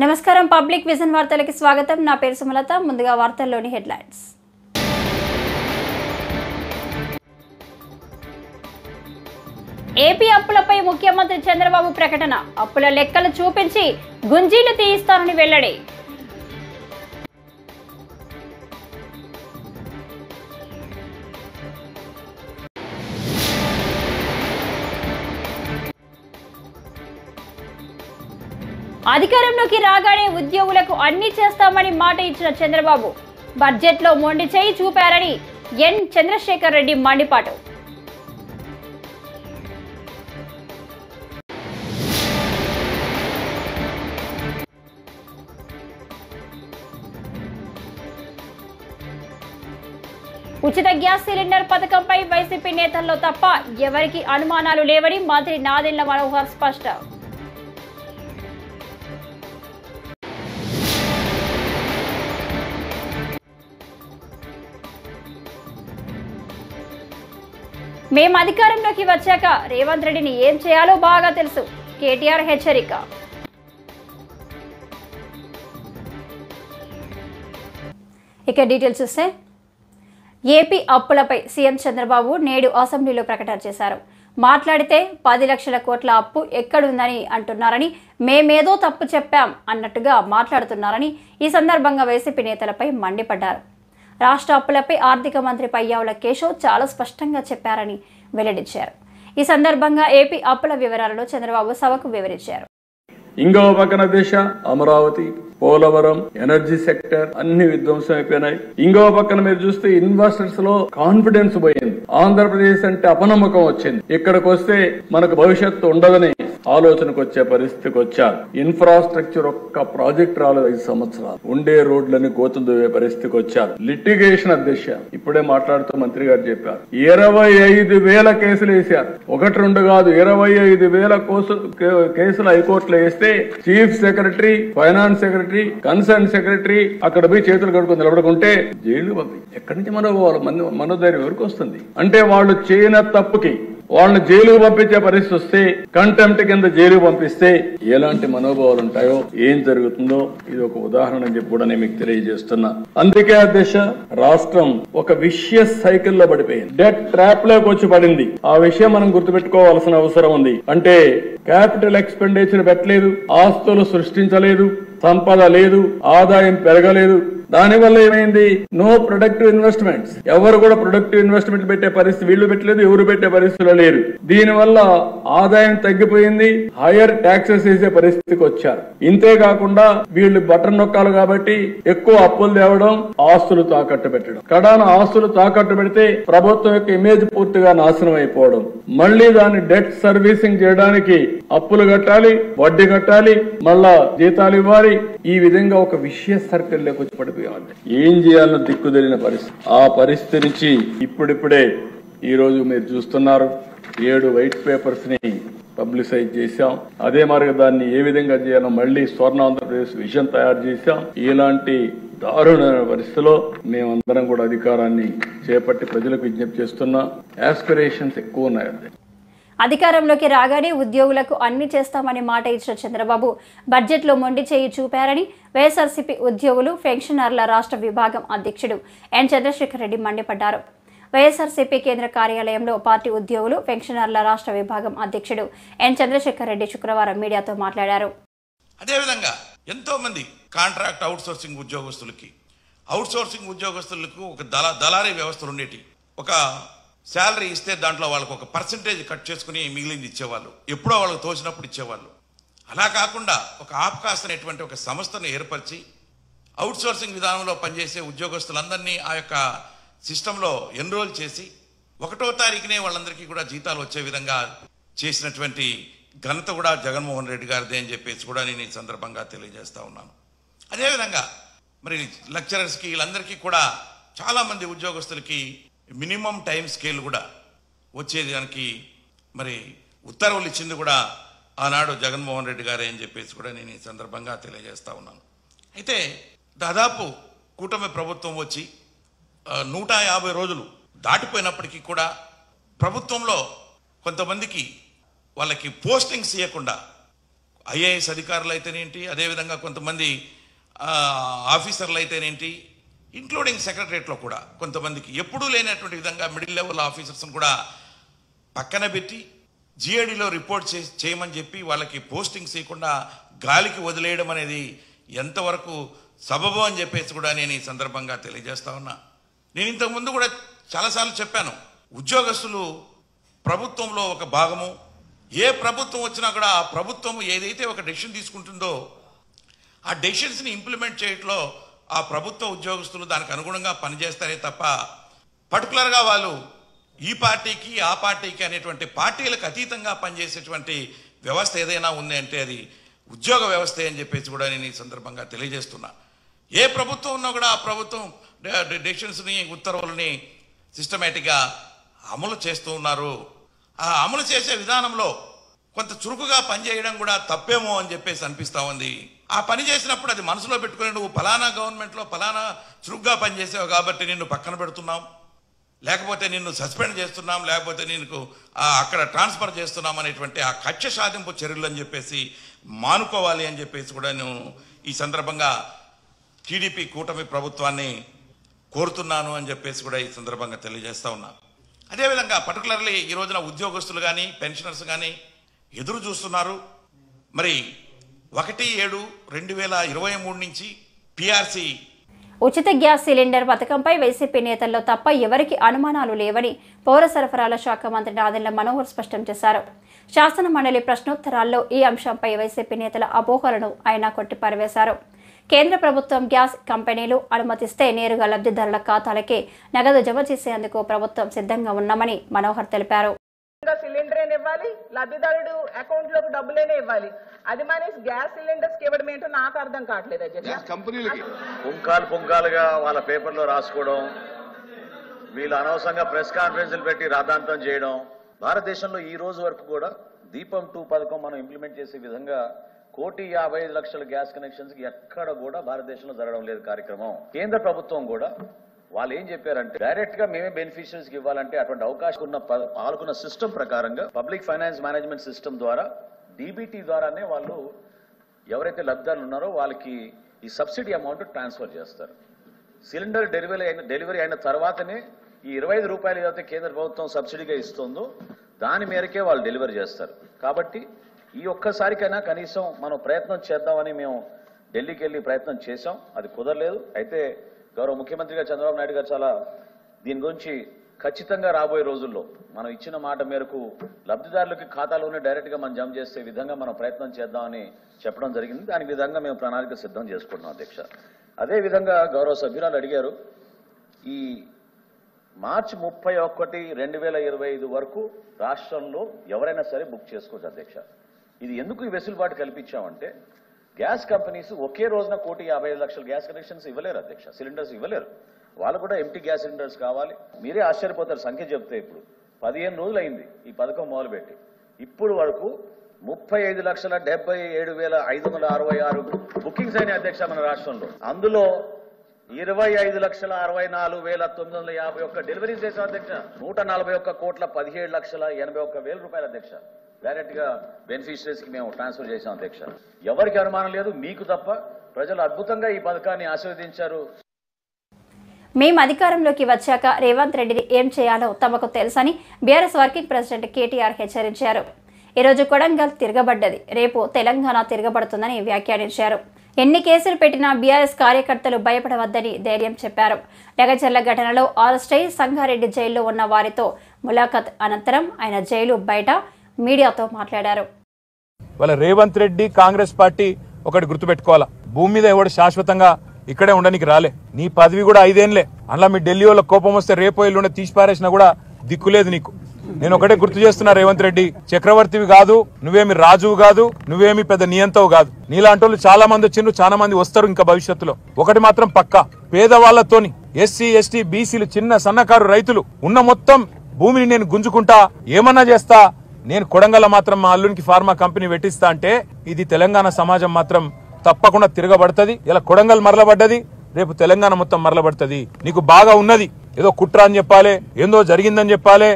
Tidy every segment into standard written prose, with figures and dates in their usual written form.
నమస్కారం public vision వార్తలకు స్వాగతం. నా పేరు సుమలత. ముందుగా వార్తల్లోని హెడ్లైన్స్. ఏపీ అప్పులపై ముఖ్యమంత్రి చంద్రబాబు ప్రకటన. అప్పుల లెక్కలు చూపించి గుంజీలు తీయిస్తానని వెల్లడి. అధికారంలోకి రాగానే ఉద్యోగులకు అన్ని చేస్తామని మాట ఇచ్చిన చంద్రబాబు బడ్జెట్లో మొండి చేయి చూపారని ఎన్ చంద్రశేఖర్ రెడ్డి మండిపాటు. ఉచిత గ్యాస్ సిలిండర్ పథకంపై వైసీపీ నేతల్లో తప్ప ఎవరికి అనుమానాలు లేవని మంత్రి నాదెండ్ల మనోహర్ స్పష్టం. మేము అధికారంలోకి వచ్చాక రేవంత్ రెడ్డిని ఏం చేయాలో బాగా తెలుసు. కేటీఆర్ హెచ్చరిక. ఇక డీటెయిల్స్ చూస్తే ఏపీ అప్పులపై సీఎం చంద్రబాబు నేడు అసెంబ్లీలో ప్రకటన చేశారు. మాట్లాడితే 10 లక్షల కోట్ల అప్పు ఎక్కడుందని అంటున్నారని, మేమేదో తప్పు చెప్పాం అన్నట్టుగా మాట్లాడుతున్నారని ఈ సందర్భంగా వైసీపీ నేతలపై మండిపడ్డారు. రాష్ట్ర అప్పులపై ఆర్థిక మంత్రి పయ్యావుల కేశవ్ చాలా స్పష్టంగా చెప్పారని వెల్లడించారు. ఈ సందర్భంగా ఏపీ అప్పుల వివరాలను చంద్రబాబు సభకు వివరించారు. ఇంకో పక్కన దిశ, అమరావతి, పోలవరం, ఎనర్జీ సెక్టర్ అన్ని విధ్వంసం అయిపోయినాయి. ఇంకో పక్కన మీరు చూస్తే ఇన్వెస్టర్స్ లో కాన్ఫిడెన్స్ పోయింది. ఆంధ్రప్రదేశ్ అంటే అపనమ్మకం వచ్చింది. ఇక్కడికి వస్తే మనకు భవిష్యత్తు ఉండదని ఆలోచనకు వచ్చే పరిస్థితికి వచ్చారు. ఇన్ఫ్రాస్ట్రక్చర్ ఒక్క ప్రాజెక్ట్ రాలేదు 5 సంవత్సరాలు. ఉండే రోడ్లని గోతులు దువ్వే పరిస్థితికి వచ్చారు. లిటిగేషన్ అధ్యక్ష ఇప్పుడే మాట్లాడుతూ మంత్రి గారు చెప్పారు, 25,000 కేసులు వేశారు. 1-2 కాదు, 25,000 కేసులు హైకోర్టులో వేస్తే chief secretary, finance secretary, concern secretary అక్కడ పోయి చేతులు కడుకొని నిలబడుకుంటే జైలు పంపి ఎక్కడి నుంచి మనోధైర్యం ఎవరికి వస్తుంది? అంటే వాళ్ళు చేయన తప్పుకి వాళ్ళని జైలుకు పంపించే పరిస్థితి వస్తే, కంటెంప్ట్ కింద జైలుకు పంపిస్తే ఎలాంటి మనోభావాలు ఉంటాయో, ఏం జరుగుతుందో ఇది ఒక ఉదాహరణ అని చెప్పి కూడా నేను మీకు తెలియజేస్తున్నా. అందుకే అధ్యక్ష రాష్ట్రం ఒక విషియస్ సైకిల్ లో పడిపోయింది. డెట్ ట్రాప్ లోకి వచ్చి పడింది. ఆ విషయం మనం గుర్తుపెట్టుకోవాల్సిన అవసరం ఉంది. అంటే క్యాపిటల్ ఎక్స్పెండిచర్ పెట్టలేదు, ఆస్తులు సృష్టించలేదు, సంపద లేదు, ఆదాయం పెరగలేదు. దానివల్ల ఏమైంది? No productive investments. ఎవరు కూడా ప్రొడక్టివ్ ఇన్వెస్ట్మెంట్ పెట్టే పరిస్థితి వీళ్ళు పెట్టలేదు, ఎవరు పెట్టే పరిస్థితిలో లేరు. దీనివల్ల ఆదాయం తగ్గిపోయింది, హైయర్ ట్యాక్సెస్ వేసే పరిస్థితికి వచ్చారు. ఇంతేకాకుండా వీళ్ళు బటన్ నొక్కాలి కాబట్టి ఎక్కువ అప్పులు తేవడం, ఆస్తులు తాకట్టు పెట్టడం. కడాన ఆస్తులు తాకట్టు పెడితే ప్రభుత్వం యొక్క ఇమేజ్ పూర్తిగా నాశనం అయిపోవడం. మళ్లీ దాన్ని డెట్ సర్వీసింగ్ చేయడానికి అప్పులు కట్టాలి, వడ్డీ కట్టాలి, మళ్ళా జీతాలు ఇవ్వాలి. ఈ విధంగా ఒక విషయ సర్కిల్ లోకి వచ్చి పడిపోయింది. ఏం చేయాలన్న దిక్కు తెలియని పరిస్థితి. ఆ పరిస్థితి నుంచి ఇప్పుడిప్పుడే ఈ రోజు మీరు చూస్తున్నారు 7 వైట్ పేపర్స్ ని పబ్లిసైజ్ చేశాం. అదే మరి దాన్ని ఏ విధంగా చేయాలో మళ్లీ స్వర్ణ ఆంధ్రప్రదేశ్ విజన్ తయారు చేశాం. ఇలాంటి దారుణమైన పరిస్థితిలో మేమందరం కూడా అధికారాన్ని చేపట్టి ప్రజలకు విజ్ఞప్తి చేస్తున్నా. ఆస్పిరేషన్స్ ఎక్కువ ఉన్నాయి. అధికారంలోకి రాగానే ఉద్యోగులకు అన్ని చేస్తామని మాట ఇచ్చిన చంద్రబాబు బడ్జెట్లో మొండి చేయి చూపారని వైఎస్ఆర్సీపీ ఉద్యోగులు పెన్షనర్ల రాష్ట్ర విభాగం అధ్యక్షుడు ఎన్ చంద్రశేఖర్ రెడ్డి మండిపడ్డారు. వైఎస్ఆర్సీపీ కేంద్ర కార్యాలయంలో పార్టీ ఉద్యోగులు పెన్షనర్ల రాష్ట్ర విభాగం అధ్యక్షుడు ఎన్ చంద్రశేఖర్ రెడ్డి శుక్రవారం మీడియాతో మాట్లాడారు. అదేవిధంగా ఎంతో మంది కాంట్రాక్ట్ అవుట్సోర్సింగ్ ఉద్యోగస్తులకు ఒక దళారీ వ్యవస్థలు ఉండేటి. ఒక శాలరీ ఇస్తే దాంట్లో వాళ్ళకు ఒక పర్సంటేజ్ కట్ చేసుకుని మిగిలింది ఇచ్చేవాళ్ళు. ఎప్పుడో వాళ్ళకి తోచినప్పుడు ఇచ్చేవాళ్ళు. అలా కాకుండా ఒక ఆప్కాస్ అనేటువంటి ఒక సంస్థను ఏర్పరిచి అవుట్సోర్సింగ్ విధానంలో పనిచేసే ఉద్యోగస్తులందరినీ ఆ యొక్క సిస్టంలో ఎన్రోల్ చేసి 1వ తారీఖునే వాళ్ళందరికీ కూడా జీతాలు వచ్చే విధంగా చేసినటువంటి ఘనత కూడా జగన్మోహన్ రెడ్డి గారిదే అని చెప్పేసి కూడా నేను ఈ సందర్భంగా తెలియజేస్తా ఉన్నాను. అదేవిధంగా మరి లెక్చరర్స్కి వీళ్ళందరికీ కూడా చాలామంది ఉద్యోగస్తులకి మినిమం టైం స్కేల్ కూడా వచ్చేదానికి మరి ఉత్తర్వులు ఇచ్చింది కూడా ఆనాడు జగన్మోహన్ రెడ్డి గారే అని చెప్పేసి కూడా నేను ఈ సందర్భంగా తెలియజేస్తా ఉన్నాను. అయితే దాదాపు కూటమి ప్రభుత్వం వచ్చి 150 రోజులు దాటిపోయినప్పటికీ కూడా ప్రభుత్వంలో కొంతమందికి వాళ్ళకి పోస్టింగ్స్ ఇవ్వకుండా ఐఏఎస్ అధికారులు అయితేనేంటి, అదేవిధంగా కొంతమంది ఆఫీసర్లు అయితేనేంటి, ఇంక్లూడింగ్ సెక్రటరియట్లో కూడా కొంతమందికి ఎప్పుడూ లేనటువంటి విధంగా మిడిల్ లెవెల్ ఆఫీసర్స్ని కూడా పక్కన పెట్టి జిఏడిలో రిపోర్ట్ చేయమని చెప్పి వాళ్ళకి పోస్టింగ్స్ ఇవ్వకుండా గాలికి వదిలేయడం అనేది ఎంతవరకు సబబు అని చెప్పేసి కూడా నేను ఈ సందర్భంగా తెలియజేస్తా ఉన్నా. నేను ఇంతకుముందు కూడా చాలాసార్లు చెప్పాను, ఉద్యోగస్తులు ప్రభుత్వంలో ఒక భాగము. ఏ ప్రభుత్వం వచ్చినా కూడా ఆ ప్రభుత్వం ఏదైతే ఒక డెసిషన్ తీసుకుంటుందో ఆ డెసిషన్స్ని ఇంప్లిమెంట్ చేయట్లో ఆ ప్రభుత్వ ఉద్యోగస్తులు దానికి అనుగుణంగా పనిచేస్తారే తప్ప పర్టికులర్గా వాళ్ళు ఈ పార్టీకి ఆ పార్టీకి అనేటువంటి పార్టీలకు అతీతంగా పనిచేసేటువంటి వ్యవస్థ ఏదైనా ఉంది అంటే అది ఉద్యోగ వ్యవస్థ అని చెప్పేసి కూడా నేను ఈ సందర్భంగా తెలియజేస్తున్నా. ఏ ప్రభుత్వం ఉన్నా కూడా ఆ ప్రభుత్వం డెసిషన్స్ని, ఉత్తర్వులని సిస్టమేటిక్గా అమలు చేస్తూ ఉన్నారు. ఆ అమలు చేసే విధానంలో కొంత చురుకుగా పనిచేయడం కూడా తప్పేమో అని చెప్పేసి అనిపిస్తూ ఉంది. ఆ పని చేసినప్పుడు అది మనసులో పెట్టుకుని నువ్వు ఫలానా గవర్నమెంట్లో ఫలానా చురుగ్గా పనిచేసావు కాబట్టి నిన్ను పక్కన పెడుతున్నాం, లేకపోతే నిన్ను సస్పెండ్ చేస్తున్నాం, లేకపోతే నీకు అక్కడ ట్రాన్స్ఫర్ చేస్తున్నాం అనేటువంటి ఆ కక్ష సాధింపు చర్యలు అని చెప్పేసి మానుకోవాలి అని చెప్పేసి కూడా నేను ఈ సందర్భంగా టీడీపీ కూటమి ప్రభుత్వాన్ని కోరుతున్నాను అని చెప్పేసి కూడా ఈ సందర్భంగా తెలియజేస్తా ఉన్నా. అదేవిధంగా పర్టికులర్లీ ఈ రోజున ఉద్యోగస్తులు కానీ పెన్షనర్స్ కానీ ఎదురు చూస్తున్నారు. మరి 1/7/2023 నుంచి పిఆర్సీ ఉచిత గ్యాస్ సిలిండర్ పథకంపై వైసీపీ నేతల్లో తప్ప ఎవరికి అనుమానాలు లేవని పౌర సరఫరాల శాఖ మంత్రి నాదెండ్ల మనోహర్ స్పష్టం చేశారు. శాసన మండలి ప్రశ్నోత్తరాల్లో ఈ అంశంపై వైసీపీ నేతల అపోహలను ఆయన కొట్టిపారవేశారు. కేంద్ర ప్రభుత్వం గ్యాస్ కంపెనీలు అనుమతిస్తే నేరుగా లబ్ధిదారుల ఖాతాలకే నగదు జమ చేసేందుకు ప్రభుత్వం సిద్ధంగా ఉన్నామని మనోహర్ తెలిపారు. సిలిండర్ ఇవ్వాలి, లబ్ధిదారుడు అకౌంట్ లోకి డబ్బులేనే ఇవ్వాలి. అది మానేసి గ్యాస్ సిలిండర్స్ ఇవ్వడం ఏంటో నాకు అర్థం కావట్లేదు. కంపెనీలకి పుంకాలుగా వాళ్ళ పేపర్లో రాసుకోవడం, వీళ్ళు అనవసరంగా ప్రెస్ కాన్ఫరెన్స్లు పెట్టి రాద్ధాంతం చేయడం. భారతదేశంలో ఈ రోజు వరకు కూడా దీపం 2 పథకం మనం ఇంప్లిమెంట్ చేసే విధంగా 1,55,00,000 గ్యాస్ కనెక్షన్స్ కి ఎక్కడ కూడా భారతదేశంలో జరగడం లేదు కార్యక్రమం. కేంద్ర ప్రభుత్వం కూడా వాళ్ళు ఏం చెప్పారంటే డైరెక్ట్ గా మేమే బెనిఫిషియరీస్ కి ఇవ్వాలంటే అటువంటి అవకాశం ఉన్న పాల్గొన్న సిస్టమ్ ప్రకారంగా పబ్లిక్ ఫైనాన్స్ మేనేజ్మెంట్ సిస్టమ్ ద్వారా డీబీటీ ద్వారానే వాళ్ళు ఎవరైతే లబ్ధిదారులు ఉన్నారో వాళ్ళకి ఈ సబ్సిడీ అమౌంట్ ట్రాన్స్ఫర్ చేస్తారు. సిలిండర్ డెలివరీ అయిన తర్వాతనే ఈ 25 రూపాయలు ఏదైతే కేంద్ర ప్రభుత్వం సబ్సిడీగా ఇస్తుందో దాని మేరకే వాళ్ళు డెలివరీ చేస్తారు. కాబట్టి ఈ ఒక్కసారికైనా కనీసం మనం ప్రయత్నం చేద్దామని మేము ఢిల్లీకి వెళ్ళి ప్రయత్నం చేశాం. అది కుదరలేదు. అయితే గౌరవ ముఖ్యమంత్రిగా చంద్రబాబు నాయుడు గారు చాలా దీని గురించి ఖచ్చితంగా రాబోయే రోజుల్లో మనం ఇచ్చిన మాట మేరకు లబ్ధిదారులకి ఖాతాలోనే డైరెక్ట్ గా మనం జమ చేసే విధంగా మనం ప్రయత్నం చేద్దామని చెప్పడం జరిగింది. దాని విధంగా మేము ప్రణాళిక సిద్ధం చేసుకుంటున్నాం అధ్యక్ష. అదేవిధంగా గౌరవ సభ్యురాలు అడిగారు, ఈ మార్చి 31, 2025 వరకు రాష్ట్రంలో ఎవరైనా సరే బుక్ చేసుకోవచ్చు అధ్యక్ష. ఇది ఎందుకు ఈ వెసులుబాటు కల్పించామంటే గ్యాస్ కంపెనీస్ ఒకే రోజున 1,55,00,000 గ్యాస్ కనెక్షన్స్ ఇవ్వలేరు అధ్యక్ష, సిలిండర్స్ ఇవ్వలేరు. వాళ్ళు కూడా ఎంటీ గ్యాస్ సిలిండర్స్ కావాలి. మీరే ఆశ్చర్యపోతారు సంఖ్య చెప్తే. ఇప్పుడు 15 రోజులు అయింది ఈ పథకం మొదలుపెట్టి. ఇప్పుడు వరకు 35,77,566 బుకింగ్స్ అయినాయి అధ్యక్ష మన రాష్ట్రంలో. అందులో 25,64,951 డెలివరీస్ చేశాం అధ్యక్ష. 141,17,81,000 రూపాయలు అధ్యక్ష డైరెక్ట్ గా బెనిఫిషరీస్ కి మేము ట్రాన్స్ఫర్ చేశాం అధ్యక్ష. ఎవరికి అనుమానం లేదు, మీకు తప్ప. ప్రజలు అద్భుతంగా ఈ పథకాన్ని ఆశీర్వదించారు. మేము అధికారంలోకి వచ్చాక రేవంత్ రెడ్డిని ఏం చేయాలో తమకు తెలుసని బీఆర్ఎస్ వర్కింగ్ ప్రెసిడెంట్ కేటీఆర్ హెచ్చరించారు. ఈరోజు కొడంగల్ తిరగబడ్డది, రేపు తెలంగాణ తిరగబడుతుందని వ్యాఖ్యానించారు. ఎన్ని కేసులు పెట్టినా బీఆర్ఎస్ కార్యకర్తలు భయపడవద్దని ధైర్యం చెప్పారు. లగచర్ల ఘటనలో అరెస్ట్ అయి సంగారెడ్డి జైల్లో ఉన్న వారితో ములాఖత్ అనంతరం ఆయన జైలు బయట మీడియాతో మాట్లాడారు. వాళ్ళ రేవంత్ రెడ్డి కాంగ్రెస్ పార్టీ ఒకటి గుర్తుపెట్టుకోవాలా, భూమి మీద ఎవడు శాశ్వతంగా ఇక్కడే ఉండడానికి రాలే. నీ పదవి కూడా 5 ఏళ్లే. అలా మీ ఢిల్లీ వాళ్ళ కోపం వస్తే రేపో ఎల్లుండి తీసి పారేసినా కూడా దిక్కులేదు నీకు. నేను ఒకటే గుర్తు చేస్తున్నా, రేవంత్ రెడ్డి చక్రవర్తివి కాదు, నువ్వేమి రాజువు కాదు, నువ్వేమి పెద్ద నియంతవు కాదు. నీలాంటి వాళ్ళు చాలా మంది వచ్చిండ్రు, చాలా మంది వస్తారు ఇంకా భవిష్యత్తులో. ఒకటి మాత్రం పక్కా, పేదవాళ్లతోని ఎస్సీ ఎస్టీ బీసీలు చిన్న సన్నకారు రైతులు ఉన్న మొత్తం భూమిని నేను గుంజుకుంటా, ఏమన్నా చేస్తా. నేను కొడంగల్ మాత్రం మా అల్లునికి ఫార్మా కంపెనీ పెట్టిస్తా అంటే ఇది తెలంగాణ సమాజం మాత్రం తప్పకుండా తిరగబడుతుంది. ఇలా కొడంగల్ మరలబడ్డది, రేపు తెలంగాణ మొత్తం మరలబడుతుంది. నీకు బాగా ఉన్నది, ఏదో కుట్ర అని చెప్పాలి, ఏందో జరిగిందని చెప్పాలి,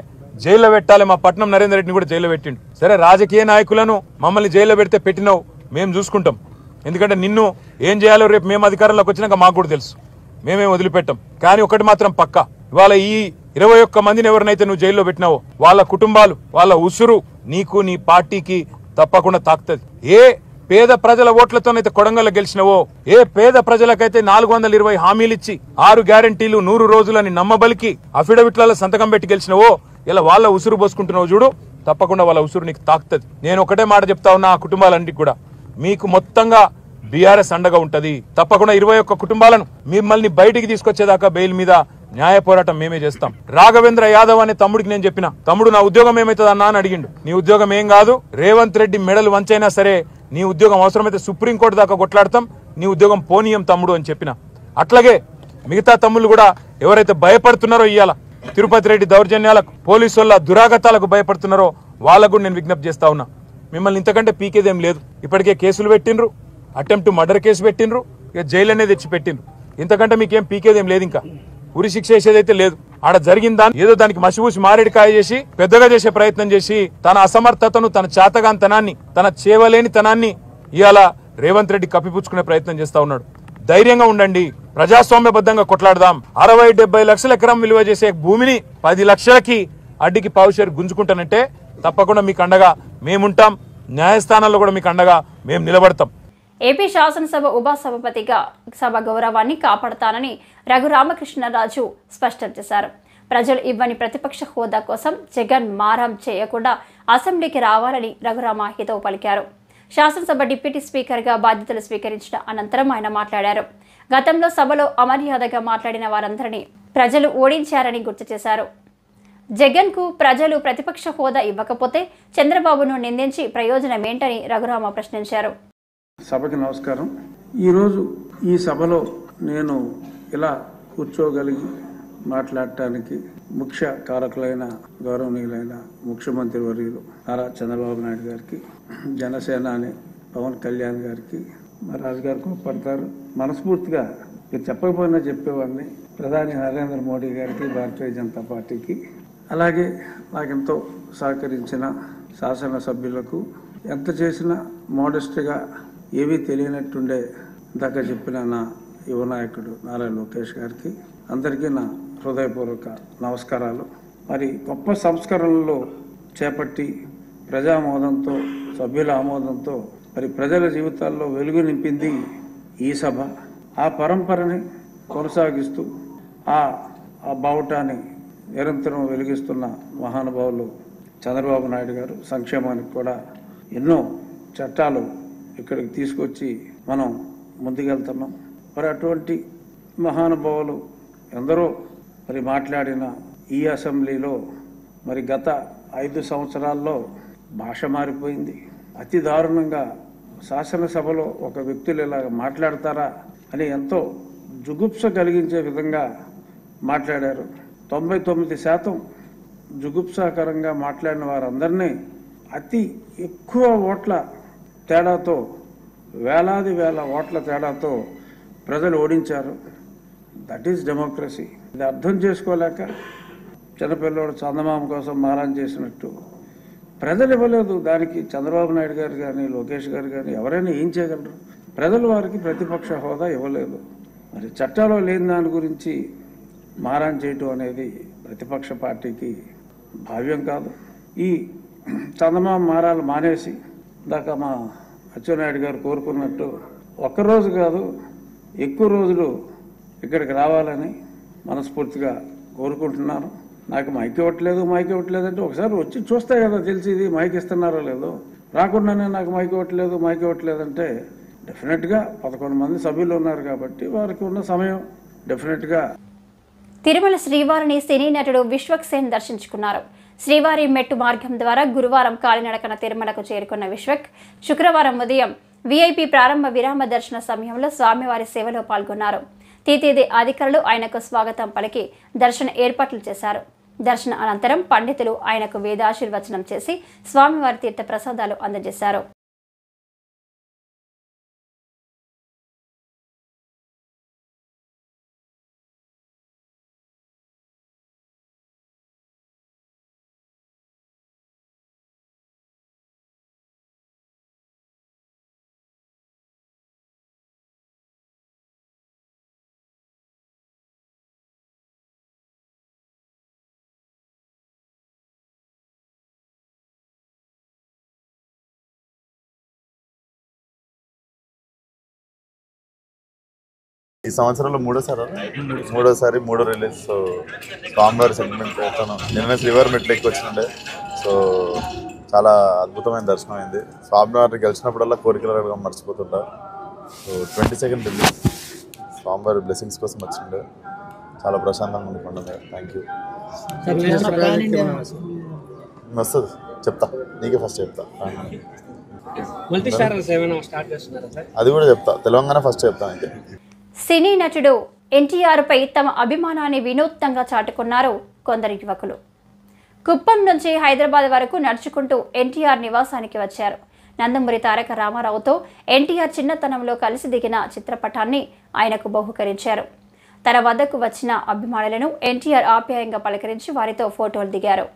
జైల్లో పెట్టాలి. మా పట్నం నరేందర్ రెడ్డిని కూడా జైల్లో పెట్టిండు. సరే, రాజకీయ నాయకులను మమ్మల్ని జైల్లో పెడితే పెట్టినావు, మేము చూసుకుంటాం. ఎందుకంటే నిన్ను ఏం చేయాలో రేపు మేము అధికారంలోకి వచ్చినాక మాకు కూడా తెలుసు. మేమేం వదిలిపెట్టాం. కానీ ఒకటి మాత్రం పక్కా, ఇవాళ ఈ 21 మందిని ఎవరినైతే నువ్వు జైల్లో పెట్టినావో వాళ్ళ కుటుంబాలు, వాళ్ళ ఉసురు నీకు, నీ పార్టీకి తప్పకుండా తాకుతుంది. ఏ పేద ప్రజల ఓట్లతోనైతే కొడంగల్లో గెలిచినవో, ఏ పేద ప్రజలకైతే 420 హామీలు ఇచ్చి 6 గ్యారంటీలు 100 రోజులని నమ్మబలికి అఫిడవిట్లలో సంతకం పెట్టి గెలిచినవో, ఇలా వాళ్ళ ఉసురు పోసుకుంటున్నావు చూడు, తప్పకుండా వాళ్ళ ఉసురు నీకు తాకుతుంది. నేను ఒకటే మాట చెప్తా ఉన్నా, ఆ కుటుంబాలన్నిటికీ కూడా మీకు మొత్తంగా బీఆర్ఎస్ అండగా ఉంటది. తప్పకుండా 21 కుటుంబాలను మిమ్మల్ని బయటికి తీసుకొచ్చేదాకా బెయిల్ మీద న్యాయ పోరాటం మేమే చేస్తాం. రాఘవేంద్ర యాదవ్ అనే తమ్ముడికి నేను చెప్పిన, తమ్ముడు నా ఉద్యోగం ఏమైతుంది అన్నా అని అడిగిండు. నీ ఉద్యోగం ఏం కాదు, రేవంత్ రెడ్డి మెడలు వంచైనా సరే నీ ఉద్యోగం అవసరమైతే సుప్రీంకోర్టు దాకా కొట్లాడతాం, నీ ఉద్యోగం పోనీయం తమ్ముడు అని చెప్పిన. అట్లాగే మిగతా తమ్ముళ్ళు కూడా ఎవరైతే భయపడుతున్నారో, ఇయ్యాల తిరుపతి రెడ్డి దౌర్జన్యాలకు, పోలీసు వాళ్ళ దురాగతాలకు భయపడుతున్నారో వాళ్ళకు నేను విజ్ఞప్తి చేస్తా ఉన్నా, మిమ్మల్ని ఇంతకంటే పీకేదేం లేదు. ఇప్పటికే కేసులు పెట్టిండ్రు, అటెంప్ట్ మర్డర్ కేసు పెట్టిండ్రు, ఇక జైలు అనేది తెచ్చి పెట్టిండ్రు. ఇంతకంటే మీకేం పీకేదేం లేదు. ఇంకా ఉరి శిక్ష వేసేదైతే లేదు. ఆడ జరిగిన దాన్ని ఏదో దానికి మసిపూసి మారేడుకాయ చేసి పెద్దగా చేసే ప్రయత్నం చేసి తన అసమర్థతను, తన చేతగాంతనాన్ని, తన చేవలేనితనాన్ని ఇవాళ రేవంత్ రెడ్డి కప్పిపుచ్చుకునే ప్రయత్నం చేస్తా ఉన్నాడు. ధైర్యంగా ఉండండి, ప్రజాస్వామ్యబద్ధంగా కొట్లాడదాం. 60-70 లక్షల ఎకరం విలువ చేసే భూమిని 10 లక్షలకి అడ్డికి పావుషేరు గుంజుకుంటానంటే తప్పకుండా మీకు అండగా మేముంటాం. న్యాయస్థానాల్లో కూడా మీకు అండగా మేము నిలబడతాం. ఏపీ శాసనసభ ఉపసభాపతిగా సభ గౌరవాన్ని కాపాడతానని రఘురామకృష్ణరాజు స్పష్టం చేశారు. ప్రజలు ఇవ్వని ప్రతిపక్ష హోదా కోసం జగన్ మారం చేయకుండా అసెంబ్లీకి రావాలని రఘురామ హితవు పలికారు. శాసనసభ డిప్యూటీ స్పీకర్గా బాధ్యతలు స్వీకరించిన అనంతరం ఆయన మాట్లాడారు. గతంలో సభలో అమర్యాదగా మాట్లాడిన వారందరినీ ప్రజలు ఓడించారని గుర్తు చేశారు. జగన్కు ప్రజలు ప్రతిపక్ష హోదా ఇవ్వకపోతే చంద్రబాబును నిందించి ప్రయోజనమేంటని రఘురామ ప్రశ్నించారు. సభకి నమస్కారం. ఈరోజు ఈ సభలో నేను ఇలా కూర్చోగలిగి మాట్లాడటానికి ముఖ్య కారకులైన గౌరవనీయులైన ముఖ్యమంత్రి వర్యులు నారా చంద్రబాబు నాయుడు గారికి, జనసేన అని పవన్ కళ్యాణ్ గారికి, మా రాజుగారు కోప్పడతారు, మనస్ఫూర్తిగా మీరు చెప్పకపోయినా చెప్పేవాడిని, ప్రధాని నరేంద్ర మోడీ గారికి, భారతీయ జనతా పార్టీకి, అలాగే నాకెంతో సహకరించిన శాసనసభ్యులకు, ఎంత చేసినా మోడెస్ట్గా ఏవీ తెలియనట్టుండే ఇందాక చెప్పిన నా యువ నాయకుడు నారా లోకేష్ గారికి, అందరికీ నా హృదయపూర్వక నమస్కారాలు. మరి గొప్ప సంస్కరణలు చేపట్టి ప్రజామోదంతో, సభ్యుల ఆమోదంతో మరి ప్రజల జీవితాల్లో వెలుగు నింపింది ఈ సభ. ఆ పరంపరని కొనసాగిస్తూ ఆ బావుటాన్ని నిరంతరం వెలిగిస్తున్న మహానుభావులు చంద్రబాబు నాయుడు గారు సంక్షేమానికి కూడా ఎన్నో చట్టాలు ఇక్కడికి తీసుకొచ్చి మనం ముందుకెళ్తున్నాం. మరి అటువంటి మహానుభావులు ఎందరో మరి మాట్లాడిన ఈ అసెంబ్లీలో మరి గత 5 సంవత్సరాల్లో భాష మారిపోయింది. అతి దారుణంగా శాసనసభలో ఒక వ్యక్తులు ఇలా మాట్లాడతారా అని ఎంతో జుగుప్స కలిగించే విధంగా మాట్లాడారు. 99% జుగుప్సాకరంగా మాట్లాడిన వారందరినీ అతి ఎక్కువ ఓట్ల తేడాతో, వేల ఓట్ల తేడాతో ప్రజలు ఓడించారు. That is democracy. ఇది అర్థం చేసుకోలేక చిన్నపిల్లోడు చందమామ కోసం మారం చేసినట్టు ప్రజలు ఇవ్వలేదు. దానికి చంద్రబాబు నాయుడు గారు కానీ, లోకేష్ గారు కానీ ఎవరైనా ఏం చేయగలరు? ప్రజలు వారికి ప్రతిపక్ష హోదా ఇవ్వలేదు. మరి చట్టాలో లేని దాని గురించి మారం చేయటం అనేది ప్రతిపక్ష పార్టీకి భావ్యం కాదు. ఈ చందమామ మారాలు మానేసి ఇందాక మా అచ్చెన్నాయుడు గారు కోరుకున్నట్టు ఒక్కరోజు కాదు ఎక్కువ రోజులు ఇక్కడికి రావాలని మనస్ఫూర్తిగా కోరుకుంటున్నాను. నాకు మైక్ ఇవ్వట్లేదు అంటే ఒకసారి వచ్చి చూస్తే కదా తెలిసి మైక్ ఇస్తున్నారో లేదో. రాకుండానే నాకు మైక్ ఇవ్వట్లేదంటే డెఫినెట్గా 11 మంది సభ్యులు ఉన్నారు కాబట్టి వారికి ఉన్న సమయం డెఫినెట్గా. తిరుమల శ్రీవారిని సినీ నటుడు విశ్వక్ సేన్ దర్శించుకున్నారు. శ్రీవారి మెట్టు మార్గం ద్వారా గురువారం కాలినడకన తిరుమలకు చేరుకున్న విశ్వక్ శుక్రవారం ఉదయం వీఐపీ ప్రారంభ విరామ దర్శన సమయంలో స్వామివారి సేవలో పాల్గొన్నారు. టీటీడీ అధికారులు ఆయనకు స్వాగతం పలికి దర్శన ఏర్పాట్లు చేశారు. దర్శన అనంతరం పండితులు ఆయనకు వేదాశీర్వచనం చేసి స్వామివారి తీర్థ ప్రసాదాలు అందజేశారు. ఈ సంవత్సరంలో మూడోసారి మూడో రిలీజ్. సో స్వామివారి సెంటిమెంట్ ఎట్లా నిన్న శ్రీవారి మెట్లు ఎక్కువ వచ్చిండే. సో చాలా అద్భుతమైన దర్శనం అయింది. స్వామివారిని గెలిచినప్పుడల్లా కోరికలు మర్చిపోతుంటా. సో 22nd రిలీజ్ స్వామివారి బ్లెస్సింగ్స్ కోసం వచ్చిండే. చాలా ప్రశాంతంగా ఉండిపోండి. Thank you. వస్తుంది చెప్తా, నీకే ఫస్ట్ చెప్తా. అది కూడా చెప్తా, తెలంగాణ ఫస్ట్ చెప్తా. అయితే సినీ నటుడు ఎన్టీఆర్పై తమ అభిమానాన్ని వినూత్నంగా చాటుకున్నారు కొందరు యువకులు. కుప్పం నుంచి హైదరాబాద్ వరకు నడుచుకుంటూ ఎన్టీఆర్ నివాసానికి వచ్చారు. నందమూరి తారక రామారావుతో ఎన్టీఆర్ చిన్నతనంలో కలిసి దిగిన చిత్రపటాన్ని ఆయనకు బహుకరించారు. తన వద్దకు వచ్చిన అభిమానులను ఎన్టీఆర్ ఆప్యాయంగా పలకరించి వారితో ఫోటోలు దిగారు.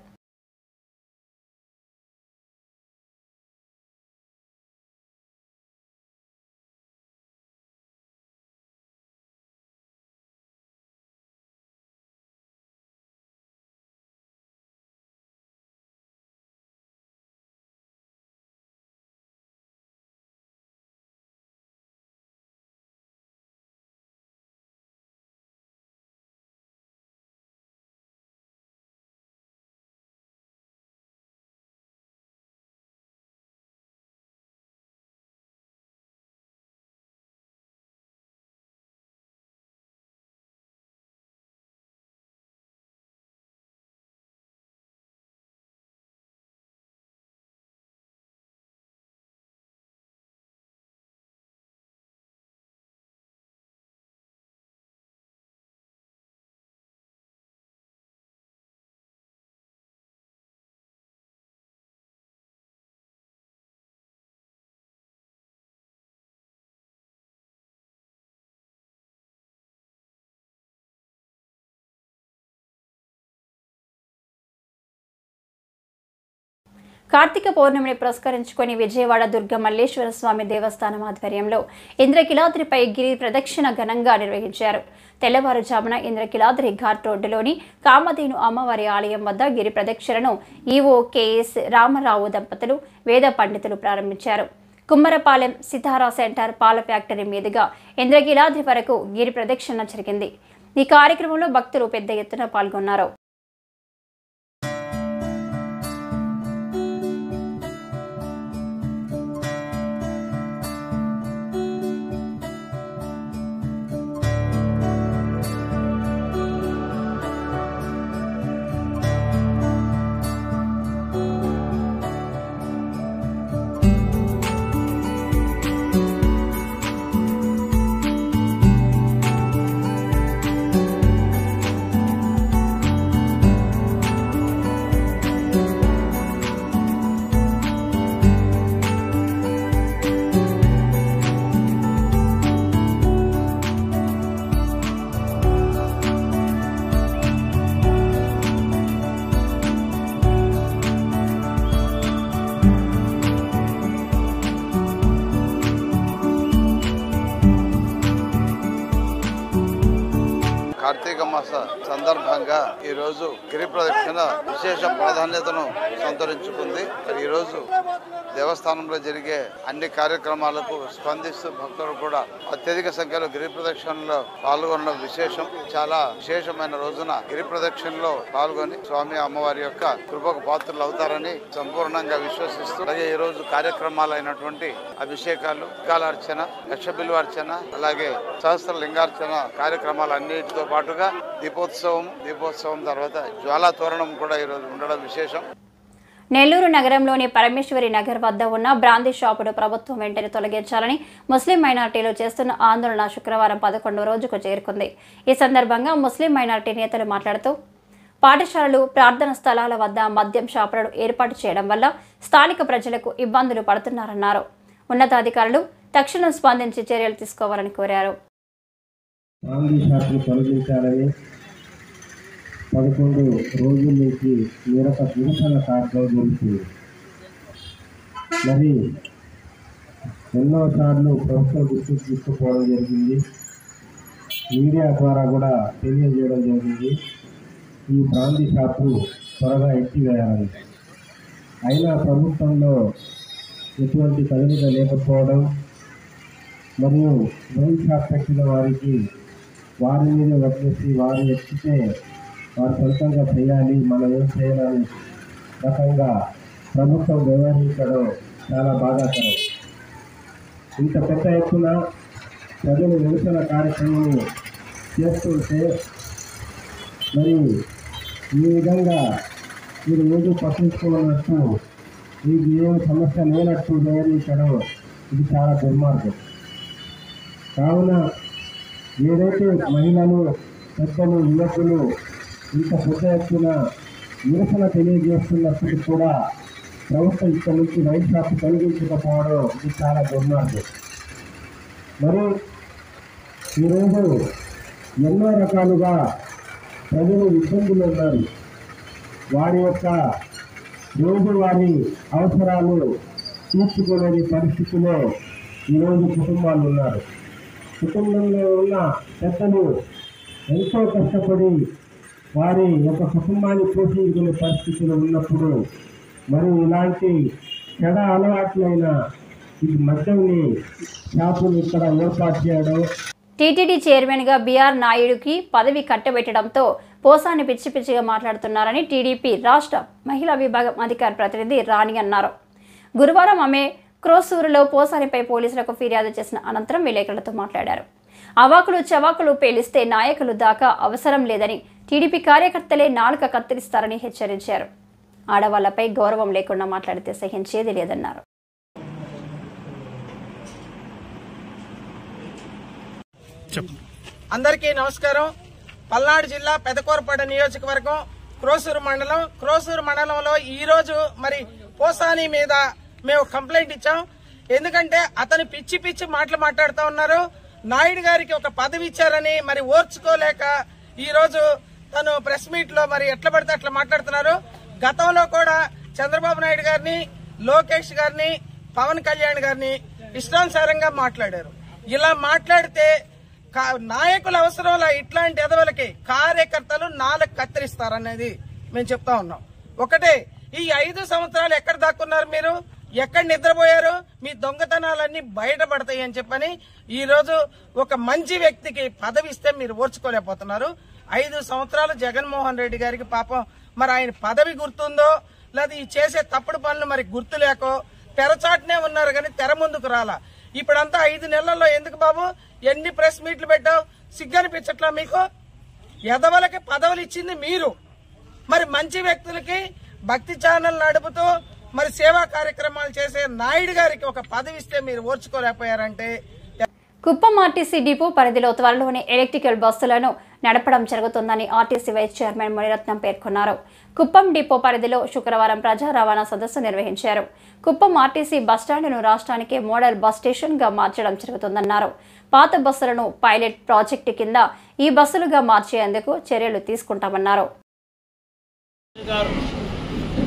కార్తీక పౌర్ణమిని పురస్కరించుకొని విజయవాడ దుర్గ మల్లేశ్వర స్వామి దేవస్థానం ఆధ్వర్యంలో ఇంద్రకిలాద్రిపై గిరి ప్రదక్షిణ ఘనంగా నిర్వహించారు. తెల్లవారుజామున ఇంద్రకిలాద్రి ఘాట్ రోడ్డులోని కామధేను అమ్మవారి ఆలయం వద్ద గిరి ప్రదక్షిణను ఈవో కెఎస్ రామారావు దంపతులు వేద పండితులు ప్రారంభించారు. కుమ్మరపాలెం సితారా సెంటర్ పాల ఫ్యాక్టరీ మీదుగా ఇంద్రకిలాద్రి వరకు గిరి ప్రదక్షిణ జరిగింది. ఈ కార్యక్రమంలో భక్తులు పెద్ద ఎత్తున పాల్గొన్నారు. కార్తీక మాస సందర్భంగా ఈ రోజు గిరి ప్రదక్షిణ విశేష ప్రాధాన్యతను సంతరించుకుంది. ఈ రోజు దేవస్థానంలో జరిగే అన్ని కార్యక్రమాలకు స్పందిస్తూ భక్తులు కూడా అత్యధిక సంఖ్యలో గిరి ప్రదక్షిణలో పాల్గొనడం విశేషం. చాలా విశేషమైన రోజున గిరి ప్రదక్షిణలో పాల్గొని స్వామి అమ్మవారి యొక్క కృపకు పాత్రలు అవుతారని సంపూర్ణంగా విశ్వసిస్తూ, అలాగే ఈ రోజు కార్యక్రమాలైనటువంటి అభిషేకాలు, కాలార్చన, లక్ష బిల్వార్చన, అలాగే సహస్ర లింగార్చన కార్యక్రమాలన్నిటితో పాటుగా దీపోత్సవం తర్వాత జ్వాలా తోరణం కూడా ఈరోజు ఉండడం విశేషం. నెల్లూరు నగరంలోని పరమేశ్వరి నగర్ వద్ద ఉన్న బ్రాందీ షాపును ప్రభుత్వం వెంటనే తొలగించాలని ముస్లిం మైనార్టీలు చేస్తున్న ఆందోళన శుక్రవారం 11వ రోజుకు చేరుకుంది. ఈ సందర్భంగా ముస్లిం మైనార్టీ నేతలు మాట్లాడుతూ, పాఠశాలలు, ప్రార్థన స్థలాల వద్ద మద్యం షాపులను ఏర్పాటు చేయడం వల్ల స్థానిక ప్రజలకు ఇబ్బందులు పడుతున్నారన్నారు. ఉన్నతాధికారులు తక్షణం స్పందించి చర్యలు తీసుకోవాలని కోరారు. 11 రోజుల నుంచి నిరసన కార్యక్రమం జరుగుతుంది. మరి ఎన్నోసార్లు ప్రభుత్వం దృష్టికి తీసుకుపోవడం జరిగింది, మీడియా ద్వారా కూడా తెలియజేయడం జరిగింది ఈ బ్రాందీ షాపులు త్వరగా ఎత్తివేయాలని. అయినా ప్రభుత్వంలో ఎటువంటి కదలిక లేకపోవడం, మరియు వైన్ షాప్ పెట్టిన వారికి వారి మీద వదిలేసి వారు ఎక్కితే వారు సొంతంగా చేయాలి, మనం ఏం చేయాలని రకంగా ప్రభుత్వం వ్యవహరించడం చాలా బాధాకరం. ఇంత పెద్ద ఎత్తున ప్రజలు నిరసన కార్యక్రమం చేస్తుంటే మరి ఈ విధంగా మీరు ఏదో పట్టించుకోవాలన్నట్టు మీకు ఏం సమస్య లేనట్టు వ్యవహరించడం ఇది చాలా దుర్మార్గం. కావున ఏదైతే మహిళలు, పెద్దలు, యువకులు ఇంత పెద్ద ఎత్తున నిరసన తెలియజేస్తున్నప్పుడు కూడా ప్రభుత్వం ఇక్కడ నుంచి వైన్ షాప్ తొలగించకపోవడం ఇది చాలా దుర్మార్గం. మరి ఈరోజు ఎన్నో రకాలుగా ప్రజలు ఇబ్బందులు ఉన్నారు. వారి యొక్క రోజువారీ అవసరాలు తీర్చుకోలేని పరిస్థితిలో ఈరోజు కుటుంబాలు ఉన్నారు. కుటుంబంలో ఉన్న పెద్దలు ఎంతో కష్టపడి వారి యొక్క కుటుంబాన్ని పోషించుకునే పరిస్థితులు ఉన్నప్పుడు మరి ఇలాంటి చెడ అలవాట్లైన ఈ మద్యంని షాపులు ఇక్కడ ఏర్పాటు చేయడం. టీటీడీ చైర్మన్గా బీఆర్ నాయుడుకి పదవి కట్టబెట్టడంతో పోసాని పిచ్చి పిచ్చిగా మాట్లాడుతున్నారని టీడీపీ రాష్ట్ర మహిళా విభాగం అధికార ప్రతినిధి రాణి అన్నారు. గురువారం ఆమె క్రోసూరులో పోసానిపై పోలీసులకు ఫిర్యాదు చేసిన అనంతరం విలేకరులతో మాట్లాడారు. అవాకులు చవాకులు పేలిస్తే నాయకులు దాకా అవసరం లేదని, టీడీపీ కార్యకర్తలే నాలుక కత్తిరిస్తారని హెచ్చరించారు. ఆడవాళ్లపై గౌరవం లేకుండా మాట్లాడితే సహించేది లేదన్నారు. అందరికీ నమస్కారం. పల్నాడు జిల్లా పెదకూరపాడు నియోజకవర్గం క్రోసూరు మండలంలో ఈరోజు మరి పోసాని మీద మేము కంప్లైంట్ ఇచ్చాం. ఎందుకంటే అతను పిచ్చి పిచ్చి మాటలు మాట్లాడుతూ ఉన్నారు. నాయుడు గారికి ఒక పదవి ఇచ్చారని మరి ఓర్చుకోలేక ఈరోజు తను ప్రెస్ మీట్ లో మరి ఎట్లా పడితే అట్లా మాట్లాడుతున్నారు. గతంలో కూడా చంద్రబాబు నాయుడు గారిని, లోకేష్ గారిని, పవన్ కళ్యాణ్ గారిని ఇష్టానుసారంగా మాట్లాడారు. ఇలా మాట్లాడితే నాయకుల అవసరంలో ఇట్లాంటి ఎదవలకి కార్యకర్తలు నాలుగు కత్తిరిస్తారనేది మేము చెప్తా ఉన్నాం. ఒకటే, ఈ 5 సంవత్సరాలు ఎక్కడ దాక్కున్నారు మీరు, ఎక్కడ నిద్రపోయారు, మీ దొంగతనాలన్నీ బయటపడతాయి అని చెప్పని ఈ రోజు ఒక మంచి వ్యక్తికి పదవి ఇస్తే మీరు ఓర్చుకోలేకపోతున్నారు. 5 సంవత్సరాలు జగన్మోహన్ రెడ్డి గారికి పాపం మరి ఆయన పదవి గుర్తుందో లేదా ఈ చేసే తప్పుడు పనులు మరి గుర్తు లేకో తెరచాటునే ఉన్నారు కానీ తెర ముందుకు రాలా. ఇప్పుడంతా 5 నెలల్లో ఎందుకు బాబు ఎన్ని ప్రెస్ మీట్లు పెట్టావు? సిగ్గనిపించట్లా మీకు? ఎదవలకి పదవులు ఇచ్చింది మీరు, మరి మంచి వ్యక్తులకి భక్తి ఛానల్ నడుపుతూ మరి సేవా కార్యక్రమాలు చేసే నాయుడు గారికి ఒక పదవి ఇస్తే మీరు ఓర్చుకోలేకపోయారంటే. కుప్పం ఆర్టీసీ డిపో పరిధిలో త్వరలోనే ఎలక్ట్రికల్ బస్సులను నడపడం జరుగుతుందని ఆర్టీసీ వైస్ చైర్మన్ మునిరత్నం పేర్కొన్నారు. కుప్పం డిపో పరిధిలో శుక్రవారం ప్రజా రవాణా సదస్సు నిర్వహించారు. కుప్పం ఆర్టీసీ బస్టాండ్ను రాష్ట్రానికి మోడల్ బస్ స్టేషన్గా మార్చడం జరుగుతుందన్నారు. పాత బస్సులను పైలట్ ప్రాజెక్టు కింద ఈ బస్సులుగా మార్చేందుకు చర్యలు తీసుకుంటామన్నారు.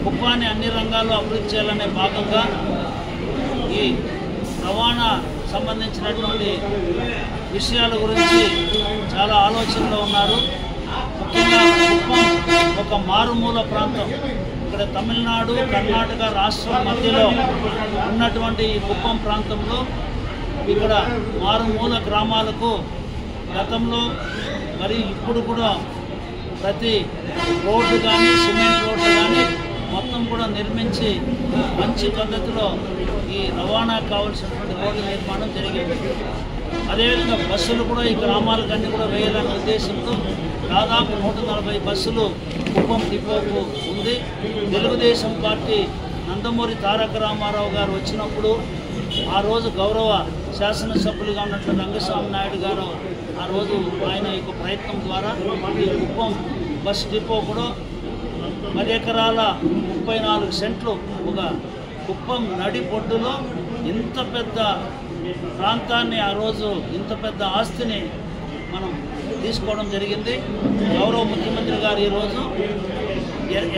కుప్పాన్ని అన్ని రంగాల్లో అభివృద్ధి చేయాలనే భాగంగా ఈ రవాణా సంబంధించినటువంటి విషయాల గురించి చాలా ఆలోచనలో ఉన్నారు. ముఖ్యంగా కుప్పం ఒక మారుమూల ప్రాంతం. ఇక్కడ తమిళనాడు, కర్ణాటక రాష్ట్రం మధ్యలో ఉన్నటువంటి ఈ కుప్పం ప్రాంతంలో ఇక్కడ మారుమూల గ్రామాలకు గతంలో మరి ఇప్పుడు కూడా ప్రతి రోడ్డు కానీ సిమెంట్ రోడ్డు కానీ మొత్తం కూడా నిర్మించి మంచి పద్ధతిలో ఈ రవాణాకు కావాల్సినటువంటి రోడ్డు నిర్మాణం జరిగింది. అదేవిధంగా బస్సులు కూడా ఈ గ్రామాలకన్నీ కూడా వేయాలనే ఉద్దేశంతో దాదాపు 140 బస్సులు కుప్పం డిపోకు ఉంది. తెలుగుదేశం పార్టీ నందమూరి తారక రామారావు గారు వచ్చినప్పుడు ఆ రోజు గౌరవ శాసనసభ్యులుగా ఉన్నటువంటి రంగస్వామి నాయుడు గారు ఆ రోజు ఆయన యొక్క ప్రయత్నం ద్వారా ఈ కుప్పం బస్ డిపో కూడా 10 ఎకరాల 34 సెంట్లు ఒక కుప్పం నడిబొడ్డులో ఇంత పెద్ద ప్రాంతాన్ని ఆ రోజు ఇంత పెద్ద ఆస్తిని మనం తీసుకోవడం జరిగింది. గౌరవ ముఖ్యమంత్రి గారు ఈరోజు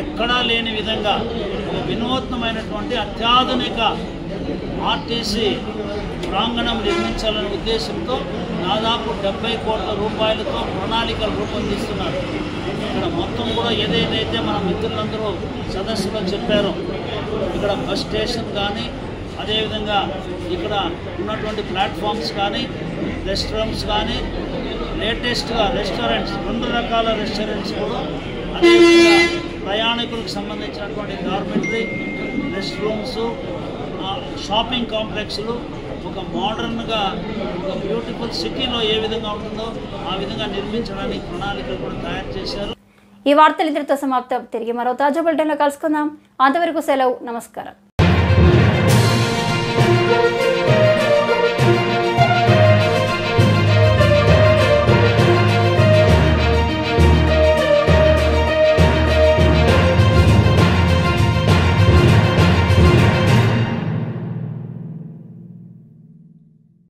ఎక్కడా లేని విధంగా ఒక వినూత్నమైనటువంటి అత్యాధునిక ఆర్టీసీ ప్రాంగణం నిర్మించాలనే ఉద్దేశంతో దాదాపు 70 కోట్ల రూపాయలతో ప్రణాళికలు రూపొందిస్తున్నారు. ఇక్కడ మొత్తం కూడా ఏదైతే మన మిత్రులందరూ సదస్సులో చెప్పారో ఇక్కడ బస్ స్టేషన్ కానీ అదేవిధంగా ఇక్కడ ఉన్నటువంటి ప్లాట్ఫామ్స్ కానీ రెస్టారెంట్స్ కానీ లేటెస్ట్గా రెస్టారెంట్స్ 2 రకాల రెస్టారెంట్స్ కూడా అదేవిధంగా ప్రయాణికులకు సంబంధించినటువంటి డార్మెంటరీ రెస్ట్ రూమ్స్ షాపింగ్ కాంప్లెక్స్లు ఒక మోడర్న్గా ఒక బ్యూటిఫుల్ సిటీలో ఏ విధంగా ఉంటుందో ఆ విధంగా నిర్మించడానికి ప్రణాళికలు కూడా తయారు చేశారు. ఈ వార్తలు ఇంతటితో సమాప్తం. తిరిగి మరో తాజా బులెటిన్లో కలుసుకుందాం. అంతవరకు సెలవు. నమస్కారం.